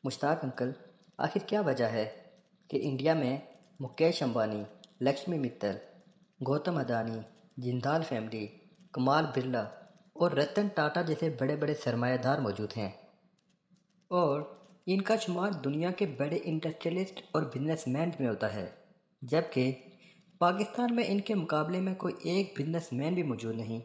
مشتاق uncle, آخر کیا وجہ ہے کہ انڈیا میں مکیش امبانی، لکشمی متل، گوتم ادانی، جندال فیملی، کمال برلا اور رتن ٹاٹا جیسے بڑے بڑے سرمایہ دار موجود ہیں، اور ان کا شمار دنیا کے بڑے انڈسٹریلسٹ اور بزنس مین میں ہوتا ہے، جبکہ پاکستان میں ان کے مقابلے میں کوئی ایک بزنس مین بھی موجود نہیں،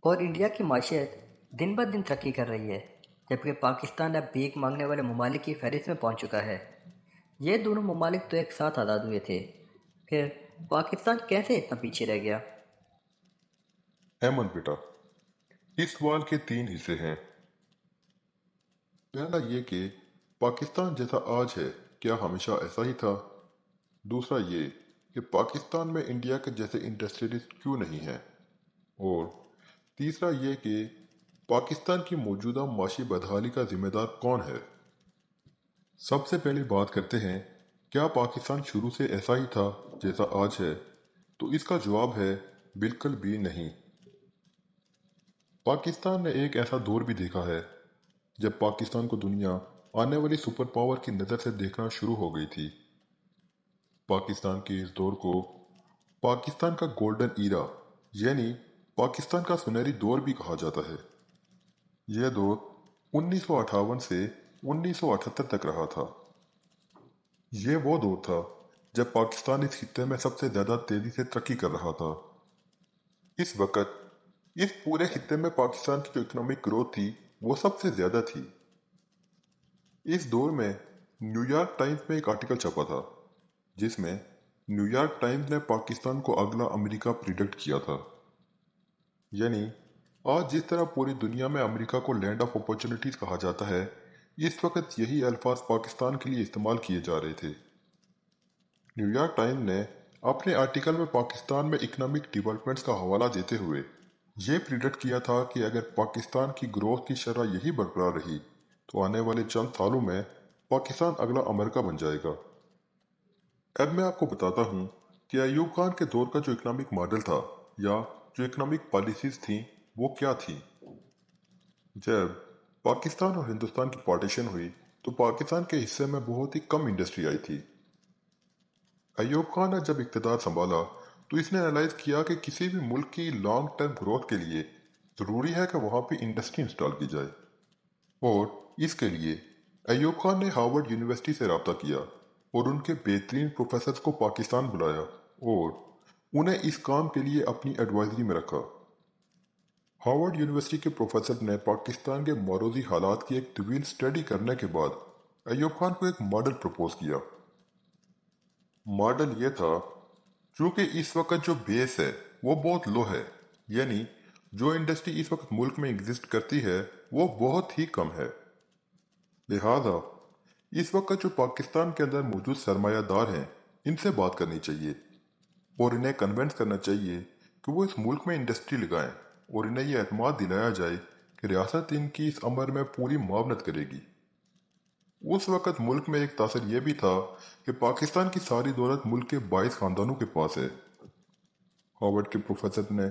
اور انڈیا کی معیشت دن بہ دن ترقی کر رہی ہے، جبکہ پاکستان اب بھیک مانگنے والے ممالک کی فہرست میں پہنچ چکا ہے۔ یہ دونوں ممالک تو ایک ساتھ آزاد ہوئے تھے، پھر پاکستان کیسے اتنا پیچھے رہ گیا؟ احمد بیٹا، اس سوال کے تین حصے ہیں۔ پہلا یہ کہ پاکستان جیسا آج ہے کیا ہمیشہ ایسا ہی تھا؟ دوسرا یہ کہ پاکستان میں انڈیا کے جیسے انڈسٹریلسٹ کیوں نہیں ہیں؟ اور تیسرا یہ کہ پاکستان کی موجودہ معاشی بدحالی کا ذمہ دار کون ہے؟ سب سے پہلے بات کرتے ہیں کیا پاکستان شروع سے ایسا ہی تھا جیسا آج ہے؟ تو اس کا جواب ہے بالکل بھی نہیں۔ پاکستان نے ایک ایسا دور بھی دیکھا ہے جب پاکستان کو دنیا آنے والی سپر پاور کی نظر سے دیکھنا شروع ہو گئی تھی۔ پاکستان کے اس دور کو پاکستان کا گولڈن ایرا یعنی پاکستان کا سنہری دور بھی کہا جاتا ہے۔ یہ دور 1958 سے 1978 تک رہا تھا۔ یہ وہ دور تھا جب پاکستان اس خطے میں سب سے زیادہ تیزی سے ترقی کر رہا تھا۔ اس وقت اس پورے خطے میں پاکستان کی جو اکنامک گروتھ تھی وہ سب سے زیادہ تھی۔ اس دور میں نیو یارک ٹائمز میں ایک آرٹیکل چھپا تھا جس میں نیو یارک ٹائمز نے پاکستان کو اگلا امریکہ پریڈکٹ کیا تھا۔ یعنی آج جس طرح پوری دنیا میں امریکہ کو لینڈ آف اپارچونٹیز کہا جاتا ہے، اس وقت یہی الفاظ پاکستان کے لیے استعمال کیے جا رہے تھے۔ نیو یارک ٹائمز نے اپنے آرٹیکل میں پاکستان میں اکنامک ڈیولپمنٹس کا حوالہ دیتے ہوئے یہ پریڈکٹ کیا تھا کہ اگر پاکستان کی گروتھ کی شرح یہی برقرار رہی تو آنے والے چند سالوں میں پاکستان اگلا امریکہ بن جائے گا۔ اب میں آپ کو بتاتا ہوں کہ ایوب خان کے دور کا جو اکنامک ماڈل تھا یا جو اکنامک پالیسیز تھیں وہ کیا تھیں۔ جب پاکستان اور ہندوستان کی پارٹیشن ہوئی تو پاکستان کے حصے میں بہت ہی کم انڈسٹری آئی تھی۔ ایوب خان نے جب اقتدار سنبھالا تو اس نے انالائز کیا کہ کسی بھی ملک کی لانگ ٹرم گروتھ کے لیے ضروری ہے کہ وہاں پہ انڈسٹری انسٹال کی جائے، اور اس کے لیے ایوب خان نے ہارورڈ یونیورسٹی سے رابطہ کیا اور ان کے بہترین پروفیسرز کو پاکستان بلایا اور انہیں اس کام کے لیے اپنی ایڈوائزری میں رکھا۔ ہارورڈ یونیورسٹی کے پروفیسر نے پاکستان کے معروضی حالات کی ایک طویل اسٹڈی کرنے کے بعد ایوب خان کو ایک ماڈل پرپوز کیا۔ ماڈل یہ تھا چونکہ اس وقت جو بیس ہے وہ بہت لو ہے، یعنی جو انڈسٹری اس وقت ملک میں ایگزسٹ کرتی ہے وہ بہت ہی کم ہے، لہذا اس وقت جو پاکستان کے اندر موجود سرمایہ دار ہیں ان سے بات کرنی چاہیے اور انہیں کنونس کرنا چاہیے کہ وہ اس ملک میں انڈسٹری لگائیں، اور انہیں یہ اعتماد دلایا جائے کہ ریاست ان کی اس امر میں پوری معاونت کرے گی۔ اس وقت ملک میں ایک تاثر یہ بھی تھا کہ پاکستان کی ساری دولت ملک کے 22 خاندانوں کے پاس ہے۔ ہارورڈ کے پروفیسر نے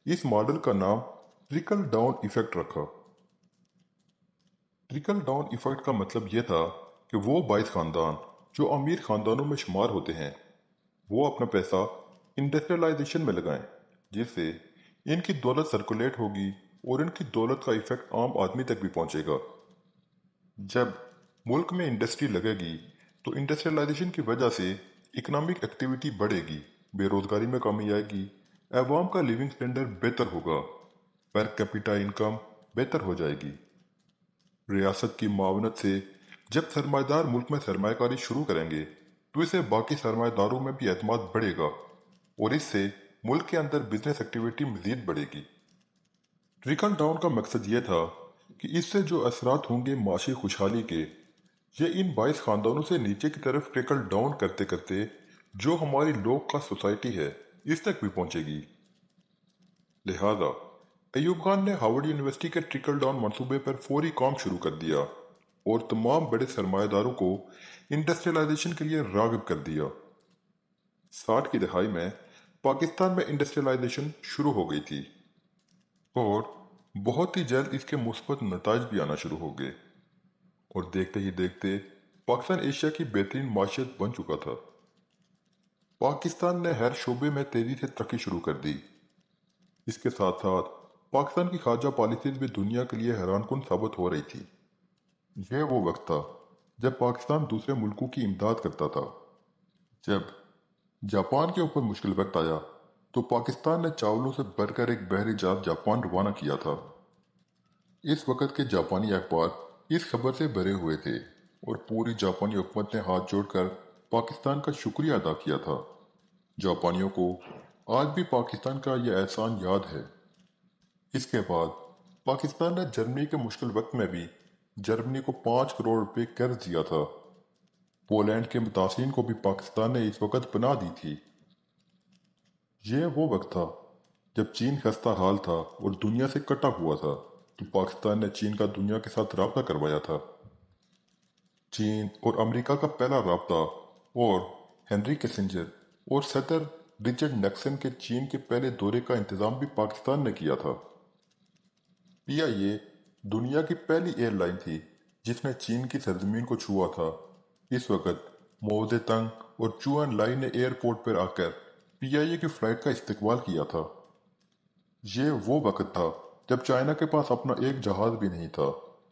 اس ماڈل کا نام ٹرکل ڈاؤن ایفیکٹ رکھا۔ ٹرکل ڈاؤن ایفیکٹ کا مطلب یہ تھا کہ وہ 22 خاندان جو امیر خاندانوں میں شمار ہوتے ہیں وہ اپنا پیسہ انڈسٹریلائزیشن میں لگائیں، جس سے ان کی دولت سرکولیٹ ہوگی اور ان کی دولت کا ایفیکٹ عام آدمی تک بھی پہنچے گا۔ جب ملک میں انڈسٹری لگے گی تو انڈسٹریلائزیشن کی وجہ سے اکنامک ایکٹیویٹی بڑھے گی، بے روزگاری میں کمی آئے گی، عوام کا لیونگ سٹینڈرڈ بہتر ہوگا، پر کیپیٹا انکم بہتر ہو جائے گی۔ ریاست کی معاونت سے جب سرمایہ دار ملک میں سرمایہ کاری شروع کریں گے تو اسے باقی سرمایہ داروں میں بھی اعتماد بڑھے گا اور اس سے ملک کے اندر بزنس ایکٹیویٹی مزید بڑھے گی۔ ٹرکل ڈاؤن کا مقصد یہ تھا کہ اس سے جو اثرات ہوں گے معاشی خوشحالی کے، یہ ان 22 خاندانوں سے نیچے کی طرف ٹرکل ڈاؤن کرتے کرتے جو ہماری لو کاسٹ سوسائٹی ہے اس تک بھی پہنچے گی۔ لہذا ایوب خان نے ہارورڈ یونیورسٹی کے ٹرکل ڈاؤن منصوبے پر فوری کام شروع کر دیا اور تمام بڑے سرمایہ داروں کو انڈسٹریلائزیشن کے لیے راغب کر دیا۔ 60 کی دہائی میں پاکستان میں انڈسٹریلائزیشن شروع ہو گئی تھی اور بہت ہی جلد اس کے مثبت نتائج بھی آنا شروع ہو گئے، اور دیکھتے ہی دیکھتے پاکستان ایشیا کی بہترین معیشت بن چکا تھا۔ پاکستان نے ہر شعبے میں تیزی سے ترقی شروع کر دی۔ اس کے ساتھ ساتھ پاکستان کی خارجہ پالیسیز بھی دنیا کے لیے حیران کن ثابت ہو رہی تھی۔ یہ وہ وقت تھا جب پاکستان دوسرے ملکوں کی امداد کرتا تھا۔ جب جاپان کے اوپر مشکل وقت آیا تو پاکستان نے چاولوں سے بڑھ کر ایک بحری جہاز جاپان روانہ کیا تھا۔ اس وقت کے جاپانی اخبار اس خبر سے بھرے ہوئے تھے اور پوری جاپانی حکومت نے ہاتھ جوڑ کر پاکستان کا شکریہ ادا کیا تھا۔ جاپانیوں کو آج بھی پاکستان کا یہ احسان یاد ہے۔ اس کے بعد پاکستان نے جرمنی کے مشکل وقت میں بھی جرمنی کو 5 کروڑ روپے قرض دیا تھا۔ پولینڈ کے متاثرین کو بھی پاکستان نے اس وقت پناہ دی تھی۔ یہ وہ وقت تھا جب چین خستہ حال تھا اور دنیا سے کٹا ہوا تھا، تو پاکستان نے چین کا دنیا کے ساتھ رابطہ کروایا تھا۔ چین اور امریکہ کا پہلا رابطہ اور ہنری کسنجر اور صدر رچرڈ نکسن کے چین کے پہلے دورے کا انتظام بھی پاکستان نے کیا تھا۔ پی آئی اے دنیا کی پہلی ایئر لائن تھی جس نے چین کی سرزمین کو چھوا تھا۔ اس وقت ماؤ زے تنگ اور چوان لائی نے ایئرپورٹ پر آ کر پی آئی اے کی فلائٹ کا استقبال کیا تھا۔ یہ وہ وقت تھا جب چائنا کے پاس اپنا ایک جہاز بھی نہیں تھا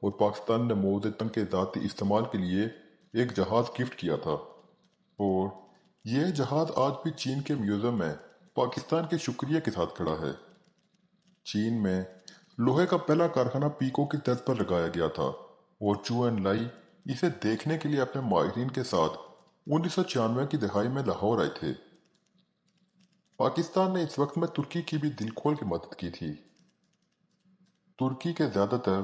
اور پاکستان نے ماؤ زے تنگ کے ذاتی استعمال کے لیے ایک جہاز گفٹ کیا تھا، اور یہ جہاز آج بھی چین کے میوزیم میں پاکستان کے شکریہ کے ساتھ کھڑا ہے۔ چین میں لوہے کا پہلا کارخانہ پیکو کی طرز پر لگایا گیا تھا اور چوان لائی اسے دیکھنے کے لیے اپنے ماہرین کے ساتھ 1996 کی دہائی میں لاہور آئے تھے۔ پاکستان نے اس وقت میں ترکی کی بھی دل کھول کے مدد کی تھی۔ ترکی کے زیادہ تر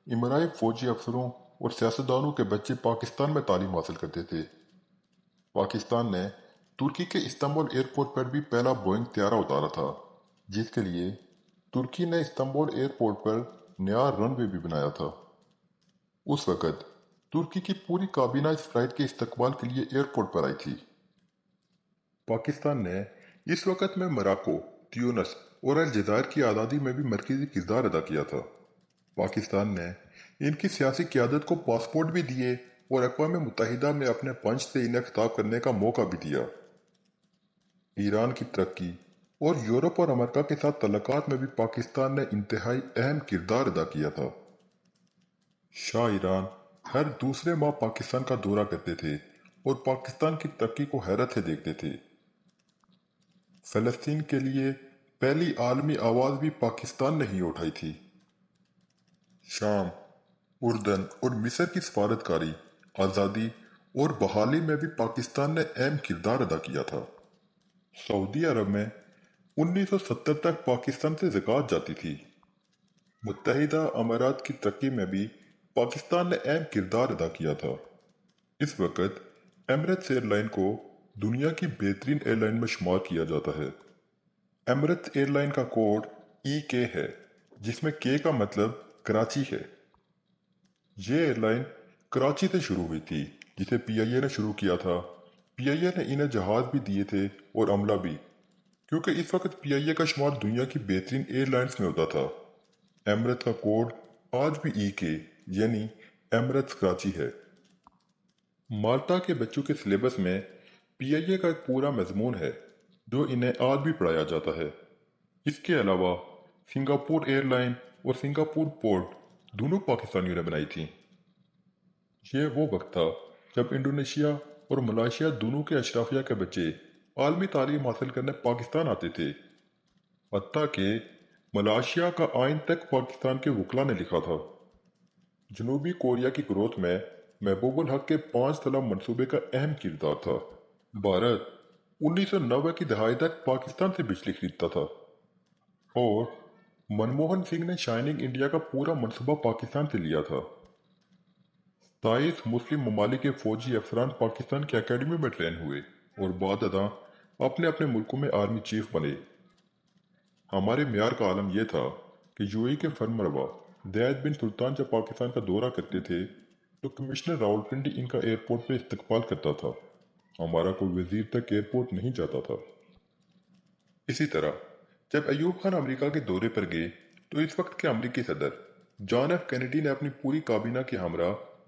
امرائی فوجی افسروں اور سیاستدانوں کے بچے پاکستان میں تعلیم حاصل کرتے تھے۔ پاکستان نے ترکی کے استنبول ایئرپورٹ پر بھی پہلا بوئنگ طیارہ اتارا تھا، جس کے لیے ترکی نے استنبول ایئرپورٹ پر نیا رن وے بھی بنایا تھا۔ اس وقت ترکی کی پوری کابینہ اس فلائٹ کے استقبال کے لیے ایئرپورٹ پر آئی تھی۔ پاکستان نے اس وقت میں موراکو، تیونس اور الجزائر کی آزادی میں بھی مرکزی کردار ادا کیا تھا۔ پاکستان نے ان کی سیاسی قیادت کو پاسپورٹ بھی دیے اور اقوام متحدہ میں اپنے پنچ سے انہیں خطاب کرنے کا موقع بھی دیا۔ ایران کی ترقی اور یورپ اور امریکہ کے ساتھ تعلقات میں بھی پاکستان نے انتہائی اہم کردار ادا کیا تھا۔ شاہ ایران ہر دوسرے ماہ پاکستان کا دورہ کرتے تھے اور پاکستان کی ترقی کو حیرت سے دیکھتے تھے۔ فلسطین کے لیے پہلی عالمی آواز بھی پاکستان نے ہی اٹھائی تھی۔ شام، اردن اور مصر کی سفارتکاری، آزادی اور بحالی میں بھی پاکستان نے اہم کردار ادا کیا تھا۔ سعودی عرب میں 1970 تک پاکستان سے زکوٰۃ جاتی تھی۔ متحدہ امارات کی ترقی میں بھی پاکستان نے اہم کردار ادا کیا تھا۔ اس وقت ایمریٹس ایئر لائن کو دنیا کی بہترین ایئر لائن میں شمار کیا جاتا ہے۔ ایمریٹس ایئر لائن کا کوڈ EK ہے، جس میں K کا مطلب کراچی ہے۔ یہ ایئر لائن کراچی سے شروع ہوئی تھی، جسے PIA نے شروع کیا تھا۔ PIA نے انہیں جہاز بھی دیے تھے اور عملہ بھی، کیونکہ اس وقت PIA کا شمار دنیا کی بہترین ایئر لائنز میں ہوتا تھا۔ ایمریٹس کا کوڈ آج بھی EK یعنی ایمریٹس کراچی ہے۔ مالٹا کے بچوں کے سلیبس میں PIA کا ایک پورا مضمون ہے جو انہیں آج بھی پڑھایا جاتا ہے۔ اس کے علاوہ سنگاپور ایئر لائن اور سنگاپور پورٹ دونوں پاکستانیوں نے بنائی تھیں۔ یہ وہ وقت تھا جب انڈونیشیا اور ملائیشیا دونوں کے اشرافیہ کے بچے عالمی تعلیم حاصل کرنے پاکستان آتے تھے۔ حتیٰ کہ ملائیشیا کا آئین تک پاکستان کے وکلاء نے لکھا تھا۔ جنوبی کوریا کی گروتھ میں محبوب الحق کے 5 طلب منصوبے کا اہم کردار تھا۔ بھارت 1990 کی دہائی تک پاکستان سے بجلی خریدتا تھا، اور منموہن سنگھ نے شائننگ انڈیا کا پورا منصوبہ پاکستان سے لیا تھا۔ 27 مسلم ممالک کے فوجی افسران پاکستان کی اکیڈمی میں ٹرین ہوئے اور بعد ازاں اپنے اپنے ملکوں میں آرمی چیف بنے۔ ہمارے معیار کا عالم یہ تھا کہ UAE کے فرمانروا زید بن سلطان جب پاکستان کا دورہ کرتے تھے تو کمشنر راولپنڈی ان کا ایئرپورٹ پہ استقبال کرتا تھا۔ ہمارا کوئی وزیر تک ایئرپورٹ نہیں جاتا تھا۔ اسی طرح جب ایوب خان امریکہ کے دورے پر گئے تو اس وقت کے امریکی صدر جان ایف کینیڈی نے اپنی پوری کابینہ کے ہمراہ